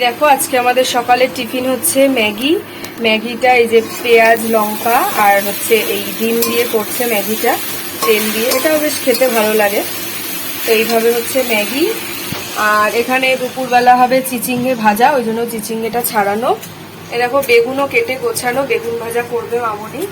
দেখো আজকে আমাদের সকালের টিফিন হচ্ছে ম্যাগি। ম্যাগিটা এই যে পেঁয়াজ লঙ্কা আর হচ্ছে এই ডিম দিয়ে করছে ম্যাগিটা, তেল দিয়ে। এটাও বেশ খেতে ভালো লাগে। তো এইভাবে হচ্ছে ম্যাগি। আর এখানে দুপুরবেলা হবে চিচিঙ্গে ভাজা, ওই জন্য চিচিঙ্গেটা ছাড়ানো। এ দেখো বেগুনও কেটে গোছানো, বেগুন ভাজা করবে মামনি।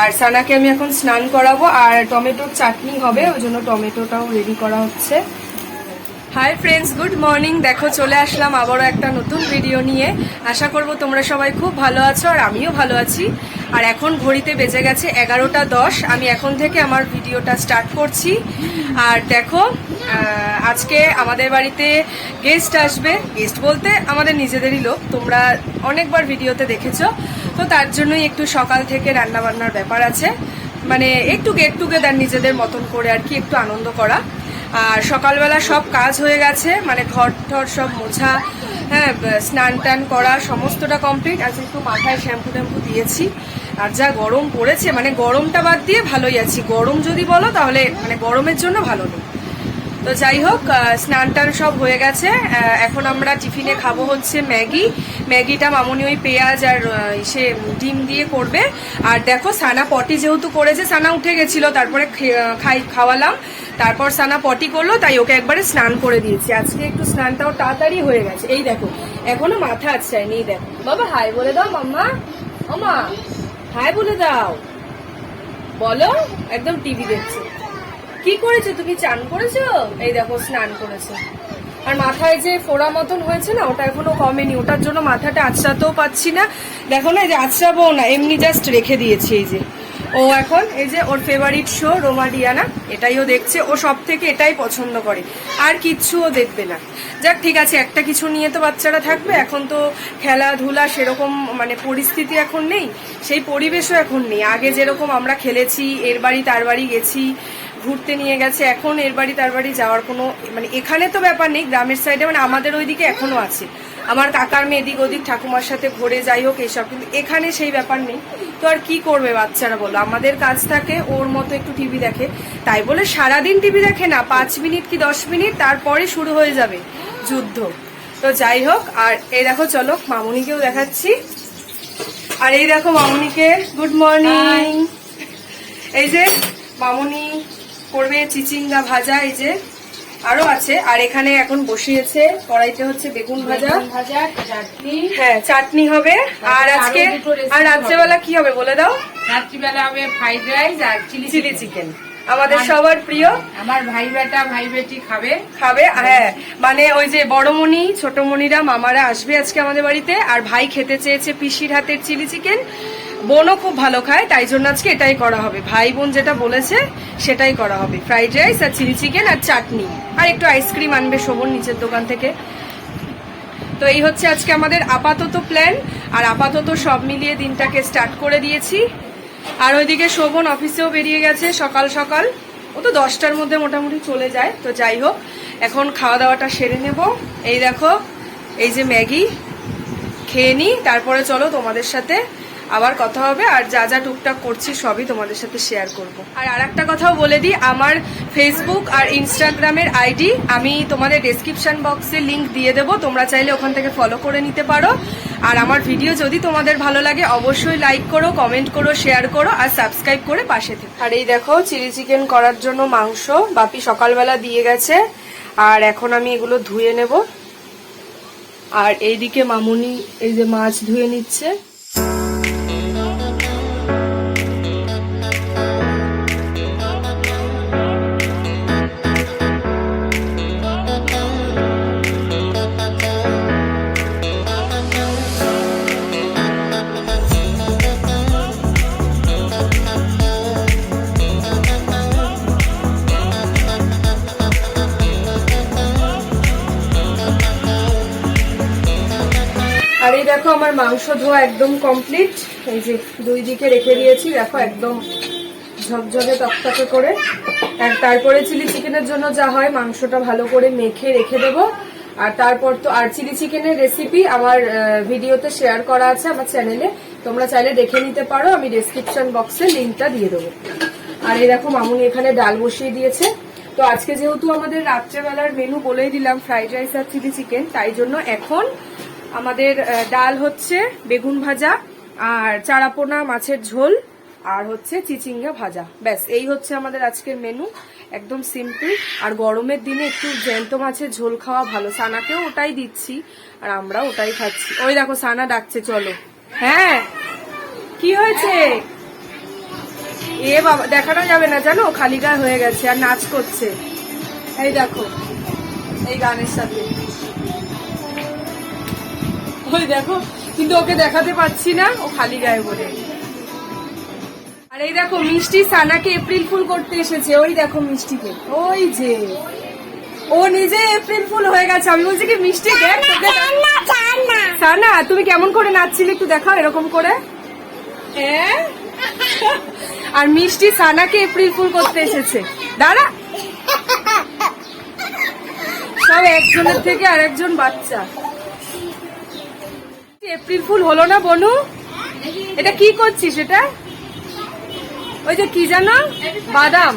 আর সানাকে আমি এখন স্নান করাবো। আর টমেটোর চাটনি হবে, ওই জন্য টমেটোটাও রেডি করা হচ্ছে। Hi friends, good morning. দেখো চলে আসলাম আবারও একটা নতুন ভিডিও নিয়ে। আশা করব তোমরা সবাই খুব ভালো আছো আর আমিও ভালো আছি। আর এখন ঘড়িতে বেজে গেছে 11:10। আমি এখন থেকে আমার ভিডিওটা স্টার্ট করছি। আর দেখো আজকে আমাদের বাড়িতে গেস্ট আসবে। গেস্ট বলতে আমাদের নিজেদেরই লোক, তোমরা অনেকবার ভিডিওতে দেখেছো। তো তার জন্যই একটু সকাল থেকে রান্নাবান্নার ব্যাপার আছে, মানে একটু গেট টুগেদার নিজেদের মতন করে আর কি, একটু আনন্দ করা। আর সকালবেলা সব কাজ হয়ে গেছে, মানে ঘর ঠর সব মোছা, হ্যাঁ, স্নান টান করা সমস্তটা কমপ্লিট। আজকে একটু মাথায় শ্যাম্পু ট্যাম্পু দিয়েছি। আর যা গরম পড়েছে, মানে গরমটা বাদ দিয়ে ভালোই আছি। গরম যদি বলো তাহলে মানে গরমের জন্য ভালো নেই। তো যাই হোক, স্নান টান সব হয়ে গেছে। এখন আমরা টিফিনে খাবো হচ্ছে ম্যাগি। ম্যাগিটা মামুনি ওই পেঁয়াজ আর সে ডিম দিয়ে করবে। আর দেখো সানা পটি যেহেতু করেছে, সানা উঠে গেছিল, তারপরে খাওয়ালাম। তারপর সানা পটি করলো, তাই ওকে একবারে স্নান করে দিয়েছি। আজকে একটু স্নানটাও তাড়াতাড়ি হয়ে গেছে। এই দেখো এখনো মাথা আছড়ায়নি। এই দেখো বাবা, হাই বলে দাও মাম্মা। ওমা হাই বলে দাও, বলো। একদম টিভি দেখছে। কি করেছো তুমি? চান করেছো? এই দেখো স্নান করেছে। আর মাথায় যে ফোড়া মতন হয়েছে না, ওটা এখনো কমেনি। ওটার জন্য মাথাটা আঁচড়াতেও পাচ্ছি না। দেখো না, এই যে আঁচড়াবো না, এমনি জাস্ট রেখে দিয়েছি। এই যে ও এখন এই যে ওর ফেভারিট শো রোমাডিয়ানা, এটাইও দেখছে। ও সব থেকে এটাই পছন্দ করে, আর কিচ্ছুও দেখবে না। যাক ঠিক আছে, একটা কিছু নিয়ে তো বাচ্চারা থাকবে। এখন তো খেলাধুলা সেরকম মানে পরিস্থিতি এখন নেই, সেই পরিবেশও এখন নেই। আগে যেরকম আমরা খেলেছি, এর বাড়ি তার বাড়ি গেছি, ঘুরতে নিয়ে গেছে। এখন এর বাড়ি তার বাড়ি যাওয়ার কোনো মানে এখানে তো ব্যাপার নেই। গ্রামের সাইডে মানে আমাদের ওইদিকে এখনো আছে, আমার কাকার মেয়ে এদিক ওদিক ঠাকুমার সাথে ঘুরে যাই হোক এইসব। কিন্তু এখানে সেই ব্যাপার নেই। তো আর কি করবে বাচ্চারা বলো, আমাদের কাজ থাকে, ওর মতো একটু টিভি দেখে। তাই বলে সারাদিন টিভি দেখে না, 5 মিনিট কি 10 মিনিট, তারপরে শুরু হয়ে যাবে যুদ্ধ। তো যাই হোক, আর এই দেখো চলো মামুনিকেও দেখাচ্ছি। আর এই দেখো মামুনিকে গুড মর্নিং। এই যে মামুনি করবে চিচিঙ্গা ভাজা, এই যে আরো আছে। আর এখানে এখন বসিয়েছে কড়াইতে হচ্ছে বেগুন ভাজা, চাটনি। হ্যাঁ চাটনি হবে। আর আজকে আর রাত্রেবেলা কি হবে বলে দাও? রাত্রিবেলা হবে ফ্রাইড রাইস আর চিলি চিকেন, আমাদের সবার প্রিয়। আমার ভাই বেটা ভাই বেটি খাবে। হ্যাঁ, মানে ওই যে বড়মণি ছোটমণিরা মামারা আসবে আজকে আমাদের বাড়িতে। আর ভাই খেতে চেয়েছে পিসির হাতের চিলি চিকেন। বোনও খুব ভালো খায়, তাই জন্য আজকে এটাই করা হবে। ভাই বোন যেটা বলেছে সেটাই করা হবে, ফ্রাইড রাইস আর চিলি চিকেন আর চাটনি। আর একটু আইসক্রিম আনবে শোভন নিচের দোকান থেকে। তো এই হচ্ছে আজকে আমাদের আপাতত প্ল্যান। আর আপাতত সব মিলিয়ে দিনটাকে স্টার্ট করে দিয়েছি। আর ওইদিকে শোভন অফিসেও বেরিয়ে গেছে সকাল সকাল। ও তো 10টার মধ্যে মোটামুটি চলে যায়। তো যাই হোক, এখন খাওয়া দাওয়াটা সেরে নেব। এই দেখো এই যে ম্যাগি খেয়ে নিই, তারপরে চলো তোমাদের সাথে আবার কথা হবে। আর যা যা টুকটাক করছি সবই তোমাদের সাথে শেয়ার করব। আর আরেকটা কথাও বলে দিই, আমার ফেসবুক আর ইনস্টাগ্রামের আইডি আমি তোমাদের ডেসক্রিপশন বক্সে লিংক দিয়ে দেবো, তোমরা চাইলে ওখান থেকে ফলো করে নিতে পারো। আর আমার ভিডিও যদি তোমাদের ভালো লাগে অবশ্যই লাইক করো, কমেন্ট করো, শেয়ার করো আর সাবস্ক্রাইব করে পাশে থেকো। আর এই দেখো চিলি চিকেন করার জন্য মাংস বাপি সকালবেলা দিয়ে গেছে। আর এখন আমি এগুলো ধুয়ে নেব। আর এইদিকে মামুনি এই যে মাছ ধুয়ে নিচ্ছে। আর এই দেখো আমার মাংস ধোয়া একদম কমপ্লিট। এই যে দুই দিকে রেখে দিয়েছি, দেখো একদম ঝকঝকে তকতকে করে। আর তারপরে চিলি চিকেনের জন্য যা হয়, মাংসটা ভালো করে মেখে রেখে দেবো। আর তারপর তো আর চিলি চিকেনের রেসিপি আমার ভিডিওতে শেয়ার করা আছে আমার চ্যানেলে, তোমরা চাইলে দেখে নিতে পারো। আমি ডেসক্রিপশন বক্সে লিঙ্কটা দিয়ে দেবো। আর এই দেখো মামুনি এখানে ডাল বসিয়ে দিয়েছে। তো আজকে যেহেতু আমাদের রাত্রেবেলার মেনু বলেই দিলাম ফ্রাইড রাইস আর চিলি চিকেন, তাই জন্য এখন আমাদের ডাল হচ্ছে, বেগুন ভাজা আর চারাপোনা মাছের ঝোল আর হচ্ছে চিচিঙ্গা ভাজা। ব্যাস এই হচ্ছে আমাদের আজকের মেনু, একদম সিম্পল। আর গরমের দিনে একটু জ্যান্ত মাছের ঝোল খাওয়া ভালো, সানাকেও ওটাই দিচ্ছি আর আমরাও ওটাই খাচ্ছি। ওই দেখো সানা ডাকছে চলো। হ্যাঁ কি হয়েছে? এ বাবা দেখানো যাবে না জানো, খালি গায়ে হয়ে গেছে আর নাচ করছে। এই দেখো এই গানের সাথে, ওই দেখো, কিন্তু ওকে দেখাতে পাচ্ছি না, ও খালি গায়ে বলে। আর এই দেখো মিষ্টি সানাকে এপ্রিল ফুল করতে এসেছে, ওই দেখো মিষ্টিকে, ওই যে ও নিজে এপ্রিল ফুল হয়ে গেছে। আমি বলছি কি মিষ্টি দেখ, সানা তুমি কেমন করে নাচছিলে একটু দেখাও এরকম করে। হ্যাঁ আর মিষ্টি সানাকে এপ্রিল ফুল করতে এসেছে। দাঁড়া, সব একজনের থেকে আর একজন বাচ্চা। এপ্রিল ফুল হলো না বনু? এটা কি করছিস? এটা ওই যে কি জানো, বাদাম।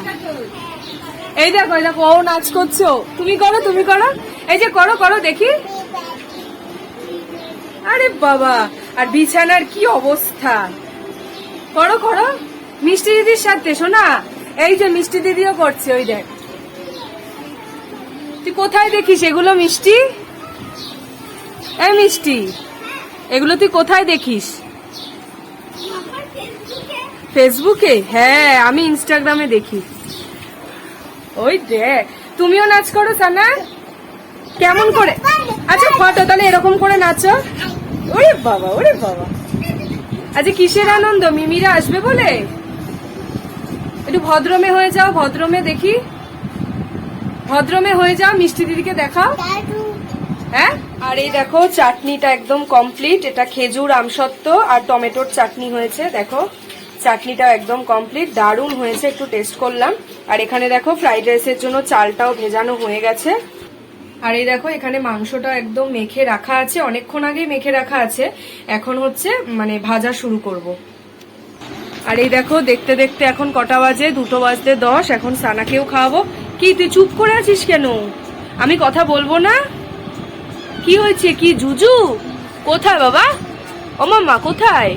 এই দেখো এই দেখো ও নাচ করছো, তুমি করো তুমি করো, এই যে করো করো দেখি। আরে বাবা, আর বিছানার কি অবস্থা, করো করো মিষ্টি দিদির সাথে। শোনা এই যে মিষ্টি দিদিও করছে, ওই দেখ। তুই কোথায় দেখিস এগুলো মিষ্টি? এই মিষ্টি এগুলো তুই কোথায় দেখিস? ফেসবুকে? হ্যাঁ আমি ইনস্টাগ্রামে দেখি। ওই দেখ, তুমিও নাচ করো সানা, কেমন করে? আচ্ছা ফটো তাহলে এরকম করে নাচো। ওরে বাবা ওরে বাবা, আচ্ছা কিসের আনন্দ? মিমিরা আসবে বলে? একটু ভদ্রমে হয়ে যাও, ভদ্রমে দেখি, ভদ্রমে হয়ে যাও, মিষ্টি দিদিকে দেখাও। হ্যাঁ আর এই দেখো চাটনিটা একদম কমপ্লিট, এটা খেজুর আমসত্ত্ব আর টমেটোর চাটনি হয়েছে। দেখো চাটনিটাও একদম কমপ্লিট, দারুণ হয়েছে, একটু টেস্ট করলাম। আর এখানে দেখো ফ্রাইড রাইসের জন্য চালটাও ভেজানো হয়ে গেছে। আর এই দেখো এখানে মাংসটা একদম মেখে রাখা আছে, অনেকক্ষণ আগেই মেখে রাখা আছে, এখন হচ্ছে মানে ভাজা শুরু করব। আর এই দেখো দেখতে দেখতে এখন কটা বাজে, 2:10, এখন সানাকেও খাওয়াবো। কি তুই চুপ করে আছিস কেন? আমি কথা বলবো না? কি হয়েছে? কি জুজু? কোথায় বাবা? ও মাম্মা কোথায়?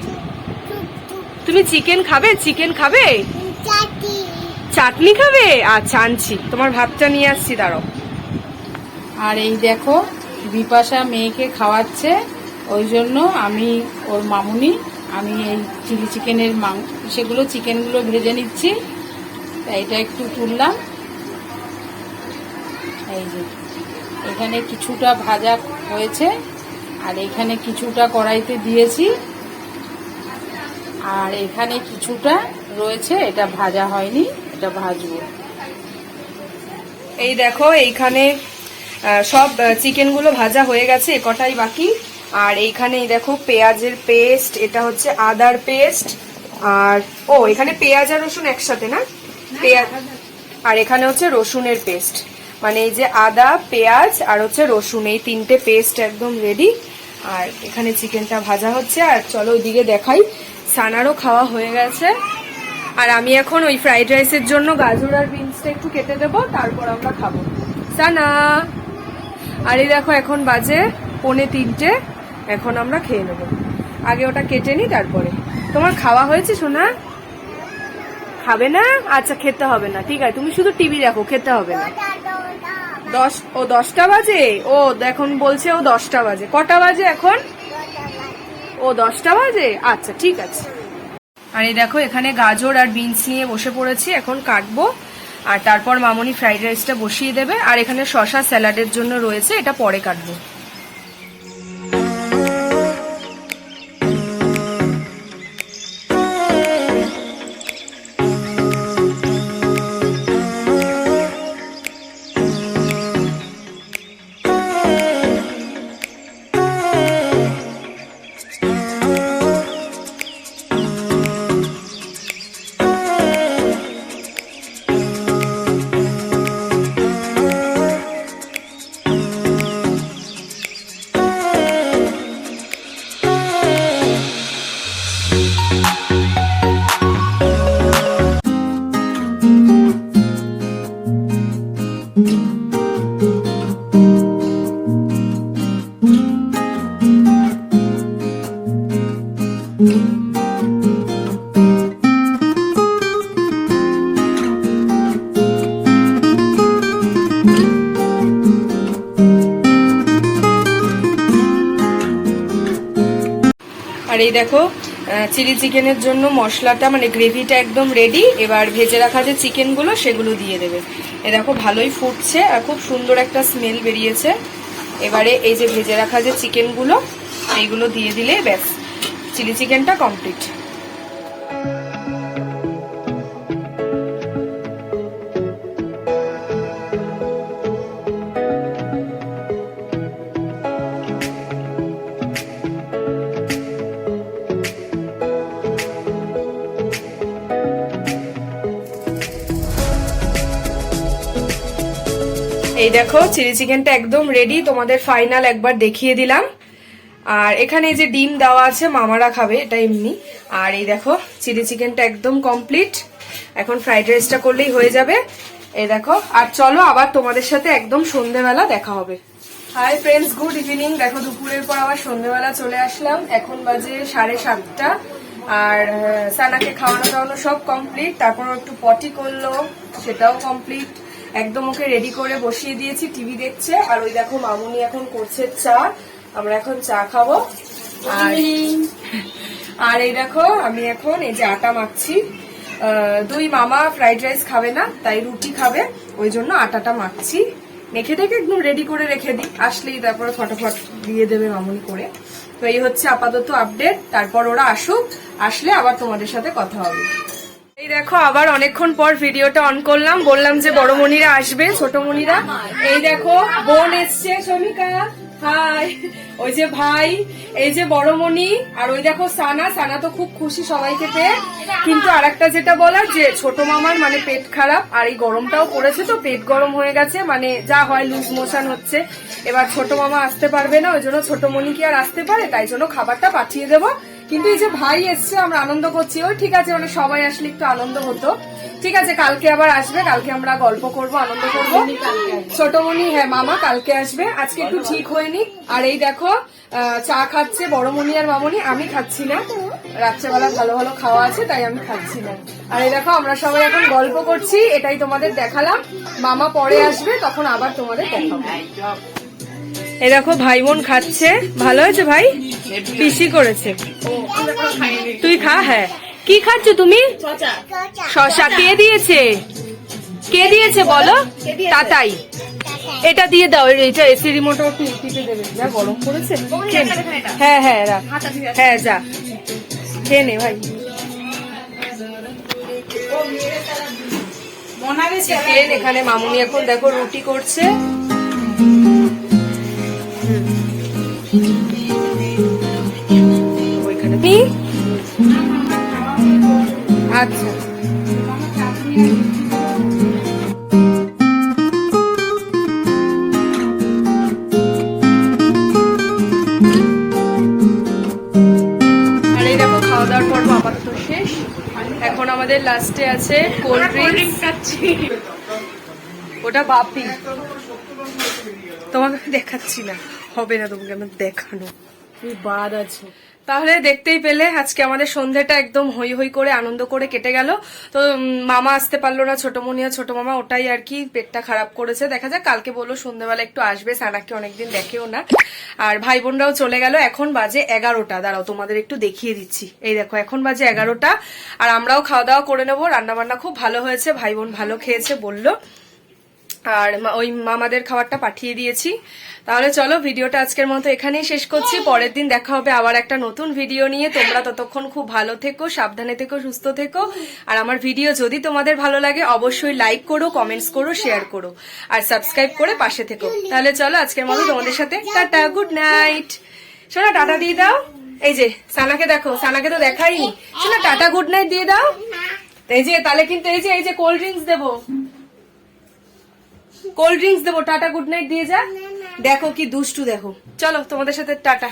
তুমি চিকেন খাবে? চিকেন খাবে? চাটনি খাবে? আচ্ছা আনছি, তোমার ভাতটা নিয়ে আসছি, দাঁড়াও। আর এই দেখো বিপাশা মেয়েকে খাওয়াচ্ছে, ওই জন্য আমি ওর মামুনি, আমি এই চিলি চিকেনের সেগুলো চিকেনগুলো ভেজে নিচ্ছি। তাই এটা একটু তুললাম। এই যে এখানে কিছুটা ভাজা হয়েছে আর এখানে কিছুটা কড়াইতে দিয়েছি আর এখানে কিছুটা রয়েছে, এটা ভাজা হয়নি, এটা ভাজবো। এই দেখো এইখানে সব চিকেনগুলো ভাজা হয়ে গেছে, এ কটাই বাকি। আর এইখানে এই দেখো পেঁয়াজের পেস্ট, এটা হচ্ছে আদার পেস্ট, আর ও এখানে পেঁয়াজ আর রসুন একসাথে না, পেঁয়াজ আর এখানে হচ্ছে রসুনের পেস্ট, মানে এই যে আদা পেঁয়াজ আর হচ্ছে রসুন, এই তিনটে পেস্ট একদম রেডি। আর এখানে চিকেনটা ভাজা হচ্ছে। আর চলো ওইদিকে দেখাই, সানারও খাওয়া হয়ে গেছে। আর আমি এখন ওই ফ্রাইড রাইসের জন্য গাজর আর বিনসটা একটু কেটে দেবো, তারপর আমরা খাবো। সানা, আর এই দেখো এখন বাজে 2:45, এখন আমরা খেয়ে নেবো। আগে ওটা কেটে নি তারপরে। তোমার খাওয়া হয়েছে সোনা? খাবে না? আচ্ছা খেতে হবে না, ঠিক আছে, তুমি শুধু টিভি দেখো, খেতে হবে না। 10টা বাজে? ও এখন বলছে ও 10টা বাজে। কটা বাজে এখন? ও 10টা বাজে, আচ্ছা ঠিক আছে। আর এই দেখো এখানে গাজর আর বিনস নিয়ে বসে পড়েছি, এখন কাটবো আর তারপর মামনি ফ্রাইড রাইসটা বসিয়ে দেবে। আর এখানে শসা স্যালাডের জন্য রয়েছে, এটা পরে কাটবো। আর এই দেখো চিলি চিকেনের জন্য মশলাটা মানে গ্রেভিটা একদম রেডি। এবার ভেজে রাখা যে চিকেনগুলো সেগুলো দিয়ে দেবে। এ দেখো ভালোই ফুটছে আর খুব সুন্দর একটা স্মেল বেরিয়েছে। এবারে এই যে ভেজে রাখা যে চিকেনগুলো এইগুলো দিয়ে দিলে ব্যাস চিলি চিকেনটা কমপ্লিট। এই দেখো চিলি চিকেনটা একদম রেডি, তোমাদের ফাইনাল একবার দেখিয়ে দিলাম। আর এখানে এই যে ডিম দেওয়া আছে, মামারা খাবে এটা এমনি। আর এই দেখো চিলি চিকেনটা একদম কমপ্লিট। এখন ফ্রাইড রাইসটা করলেই হয়ে যাবে। এই দেখো, আর চলো আবার তোমাদের সাথে একদম সন্ধ্যেবেলা দেখা হবে। Hi friends, good evening. দেখো দুপুরের পর আবার সন্ধ্যেবেলা চলে আসলাম। এখন বাজে 7:30। আর সানাকে খাওয়ানো টাওয়ানো সব কমপ্লিট। তারপর একটু পটি করলো, সেটাও কমপ্লিট। একদম ওকে রেডি করে বসিয়ে দিয়েছি, টিভি দেখছে। আর ওই দেখো মামুনি এখন করছে চা, আমরা এখন চা খাবো। আর এই দেখো আমি এখন এই যে আটা মাখছি। দুই মামা ফ্রাইড রাইস খাবে না, তাই রুটি খাবে, ওই জন্য আটাটা মাখছি। মেখে থেকে একদম রেডি করে রেখে দিই, আসলেই তারপরে ফটাফট দিয়ে দেবে মামুনি করে। তো এই হচ্ছে আপাতত আপডেট। তারপর ওরা আসুক, আসলে আবার তোমাদের সাথে কথা হবে। এই দেখো আবার অনেকক্ষণ পর ভিডিওটা অন করলাম। বললাম যে বড় মনিরা আসবে, ছোট মনিরা। এই দেখো বোন এসছে, শমিকা হাই। ওই যে ভাই, এই যে বড় মনি, আর ওই দেখো সানা। সানা তো খুব খুশি সবাইকে পেয়ে। কিন্তু আরেকটা যেটা বলার, যে ছোট মামার মানে পেট খারাপ, আর এই গরমটাও পড়েছে তো পেট গরম হয়ে গেছে, মানে যা হয় লুজ মোশন হচ্ছে। এবার ছোট মামা আসতে পারবে না, ওই জন্য ছোট মনি কি আর আসতে পারে, তাই জন্য খাবারটা পাঠিয়ে দেবো। কিন্তু এই যে ভাই এসছে, আমরা আনন্দ করছি। ওই ঠিক আছে, মানে সবাই আসলে একটু আনন্দ হতো। ঠিক আছে, কালকে আবার আসবে, কালকে আমরা গল্প করব, আনন্দ করব। ছোটমণি, হ্যাঁ মামা কালকে আসবে, আজকে একটু ঠিক হয়নি। আর এই দেখো চা খাচ্ছে বড়মণি আর মামনি, আমি খাচ্ছি না, রাত্রেবেলা ভালো ভালো খাওয়া আছে তাই আমি খাচ্ছি না। আর এই দেখো আমরা সবাই এখন গল্প করছি, এটাই তোমাদের দেখালাম। মামা পরে আসবে, তখন আবার তোমাদের দেখাবো। এই দেখো ভাই বোন খাচ্ছে, ভালো হয়েছে ভাই, পিসি করেছে। তুই খা। হ্যাঁ, কি খাচ্ছ তুমি? শশা। কে দিয়েছে? কে দিয়েছে বলো? তাতাই। এটা দিয়ে দাও, এটা এসি রিমোট টিপে দেবে, যা গরম পড়েছে। হ্যাঁ হ্যাঁ রাখ, হ্যাঁ যা খেয়ে নে ভাই। এখানে মামুনি এখন দেখো রুটি করছে। ওইখানে আচ্ছা এখন আমাদের লাস্টে আছে কোল্ড ড্রিঙ্কস। ওটা বাপি, তোমাকে দেখাচ্ছি না, হবে না তোমাকে আমার দেখানো, বাদ আছে। তাহলে দেখতেই পেলে আজকে আমাদের সন্ধ্যাটা একদম হই হই করে আনন্দ করে কেটে গেল। তো মামা আসতে পারলো না, ছোট মনি আর ছোট মামা, ওটাই আর কি পেটটা খারাপ করেছে। দেখা যাক, কালকে বললো সন্ধ্যাবেলা একটু আসবে, সানাকে অনেকদিন দেখেও না। আর ভাই বোনরাও চলে গেল। এখন বাজে 11টা, দাঁড়াও তোমাদের একটু দেখিয়ে দিচ্ছি। এই দেখো এখন বাজে 11টা, আর আমরাও খাওয়া দাওয়া করে নেবো। রান্না বান্না খুব ভালো হয়েছে, ভাই বোন ভালো খেয়েছে বললো। আর ওই মামাদের খাবারটা পাঠিয়ে দিয়েছি। তাহলে চলো ভিডিওটা আজকের মতো এখানেই শেষ করছি। পরের দিন দেখা হবে আবার একটা নতুন ভিডিও নিয়ে। তোমরা ততক্ষণ খুব ভালো থেকো, সাবধানে থেকো, সুস্থ থেকো। আর আমার ভিডিও যদি তোমাদের ভালো লাগে অবশ্যই লাইক করো, কমেন্টস করো, শেয়ার করো, আর সাবস্ক্রাইব করে পাশে থেকো। তাহলে চলো আজকের মতো তোমাদের সাথে টাটা, গুড নাইট। শোনা টাটা দিয়ে দাও। এই যে সানাকে দেখো, সানাকে তো দেখাইনি। শোনা টাটা গুড নাইট দিয়ে দাও। এই যে তাহলে কিন্তু এই যে কোল্ড ড্রিঙ্কস দেবো, কোল্ড ড্রিঙ্কস দেবো, টাটা গুড নাইট দিয়ে যা। দেখো কি দুষ্টু, দেখো। চলো তোমাদের সাথে টাটা।